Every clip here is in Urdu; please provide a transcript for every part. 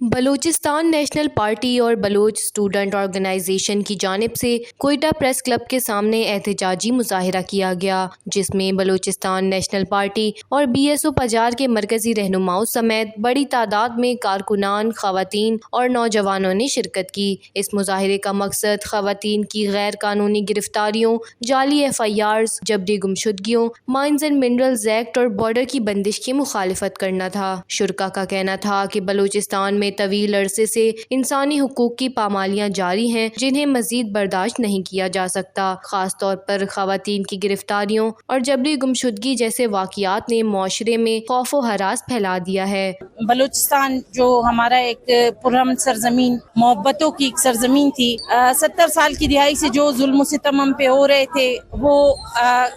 بلوچستان نیشنل پارٹی اور بلوچ اسٹوڈنٹ آرگنائزیشن کی جانب سے کوئٹہ پریس کلب کے سامنے احتجاجی مظاہرہ کیا گیا، جس میں بلوچستان نیشنل پارٹی اور بی ایس او پجار کے مرکزی رہنماؤں سمیت بڑی تعداد میں کارکنان، خواتین اور نوجوانوں نے شرکت کی۔ اس مظاہرے کا مقصد خواتین کی غیر قانونی گرفتاریوں، جعلی FIRs، جبری گمشدگیوں، مائنز اینڈ منرلز ایکٹ اور بارڈر کی بندش کی مخالفت کرنا تھا۔ شرکاء کا کہنا تھا کہ بلوچستان میں طویل عرصے سے انسانی حقوق کی پامالیاں جاری ہیں، جنہیں مزید برداشت نہیں کیا جا سکتا۔ خاص طور پر خواتین کی گرفتاریوں اور جبری گمشدگی جیسے واقعات نے معاشرے میں خوف و ہراس پھیلا دیا ہے۔ بلوچستان جو ہمارا ایک پرامن سرزمین، محبتوں کی ایک سرزمین تھی، 70 سال کی دہائی سے جو ظلم و ستم ہم پہ ہو رہے تھے وہ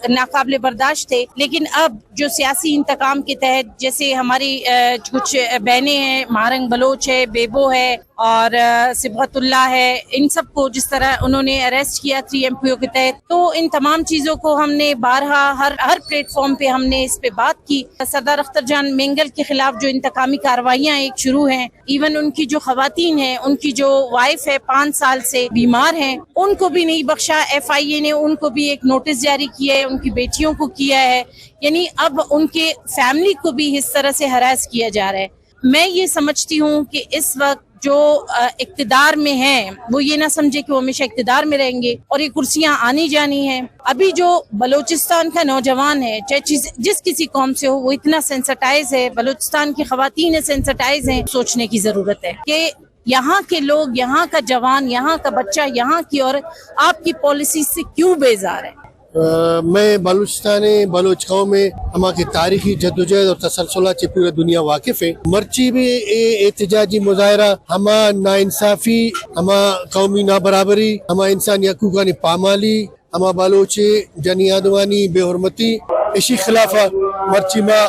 ناقابل برداشت تھے، لیکن اب جو سیاسی انتقام کے تحت جیسے ہماری کچھ بہنیں ہیں، مہارنگ بلوچ ہے، بیبو ہے اور صبغت اللہ ہے، ان سب کو جس طرح انہوں نے اریسٹ کیا 3 MPO کے تحت، تو ان تمام چیزوں کو ہم نے بارہا ہر پلیٹ فارم پہ ہم نے اس پہ بات کی۔ سردار اختر جان مینگل کے خلاف جو انتقامی کارروائیاں ایک شروع ہیں، ایون ان کی جو خواتین ہیں، ان کی جو وائف ہے 5 سال سے بیمار ہیں، ان کو بھی نہیں بخشا۔ FIA نے ان کو بھی ایک نوٹس جاری کیا ہے، ان کی بیٹیوں کو کیا ہے، یعنی اب ان کے فیملی کو بھی اس طرح سے ہراس کیا جا رہا ہے۔ میں یہ سمجھتی ہوں کہ اس وقت جو اقتدار میں ہیں وہ یہ نہ سمجھے کہ وہ ہمیشہ اقتدار میں رہیں گے اور یہ کرسیاں آنی جانی ہیں۔ ابھی جو بلوچستان کا نوجوان ہے، چاہے جس کسی قوم سے ہو، وہ اتنا سینسٹائز ہے، بلوچستان کی خواتین سینسٹائز ہیں۔ سوچنے کی ضرورت ہے کہ یہاں کے لوگ، یہاں کا جوان، یہاں کا بچہ، یہاں کی عورت آپ کی پالیسی سے کیوں بیزار ہے۔ میں بلوچستانی بلوچ قوم میں ہما کی تاریخی جدوجہد اور تسلسلات سے پورا دنیا واقف ہے۔ مرچی بھی احتجاجی مظاہرہ ہما ناانصافی، ہما قومی نابرابری، ہما انسانی حقوقانی پامالی، ہما بلوچ جنی آدوانی بے حرمتی، اسی خلاف مرچی میں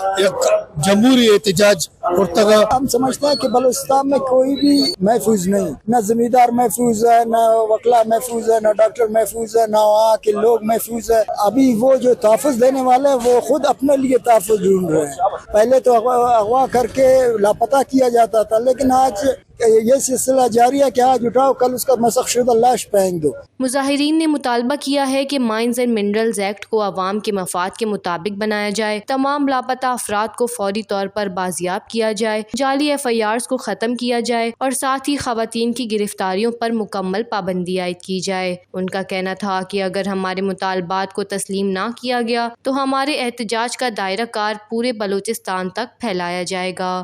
جمہوری احتجاج ارتگا۔ ہم سمجھتے ہیں کہ بلوچستان میں کوئی بھی محفوظ نہیں، نہ زمیندار محفوظ ہے، نہ وکلا محفوظ ہے، نہ ڈاکٹر محفوظ ہے، نہ وہاں کے لوگ محفوظ ہے۔ ابھی وہ جو تحفظ دینے والے ہیں وہ خود اپنے لیے تحفظ ڈھونڈ رہے ہیں۔ پہلے تو اغوا کر کے لاپتہ کیا جاتا تھا، لیکن آج یہ سلسلہ جاری ہے کہ آج اٹھاؤ کل اس کا مسخ شدہ لاش پھینک دو۔ مظاہرین نے مطالبہ کیا ہے کہ مائنز اینڈ منرلز ایکٹ کو عوام کے مفاد کے مطابق بنایا جائے، تمام لاپتہ افراد کو فوری طور پر بازیاب کیا جائے، جعلی FIRs کو ختم کیا جائے اور ساتھ ہی خواتین کی گرفتاریوں پر مکمل پابندی عائد کی جائے۔ ان کا کہنا تھا کہ اگر ہمارے مطالبات کو تسلیم نہ کیا گیا تو ہمارے احتجاج کا دائرہ کار پورے بلوچستان تک پھیلایا جائے گا۔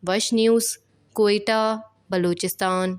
وش نیوز، کوئٹہ، بلوچستان۔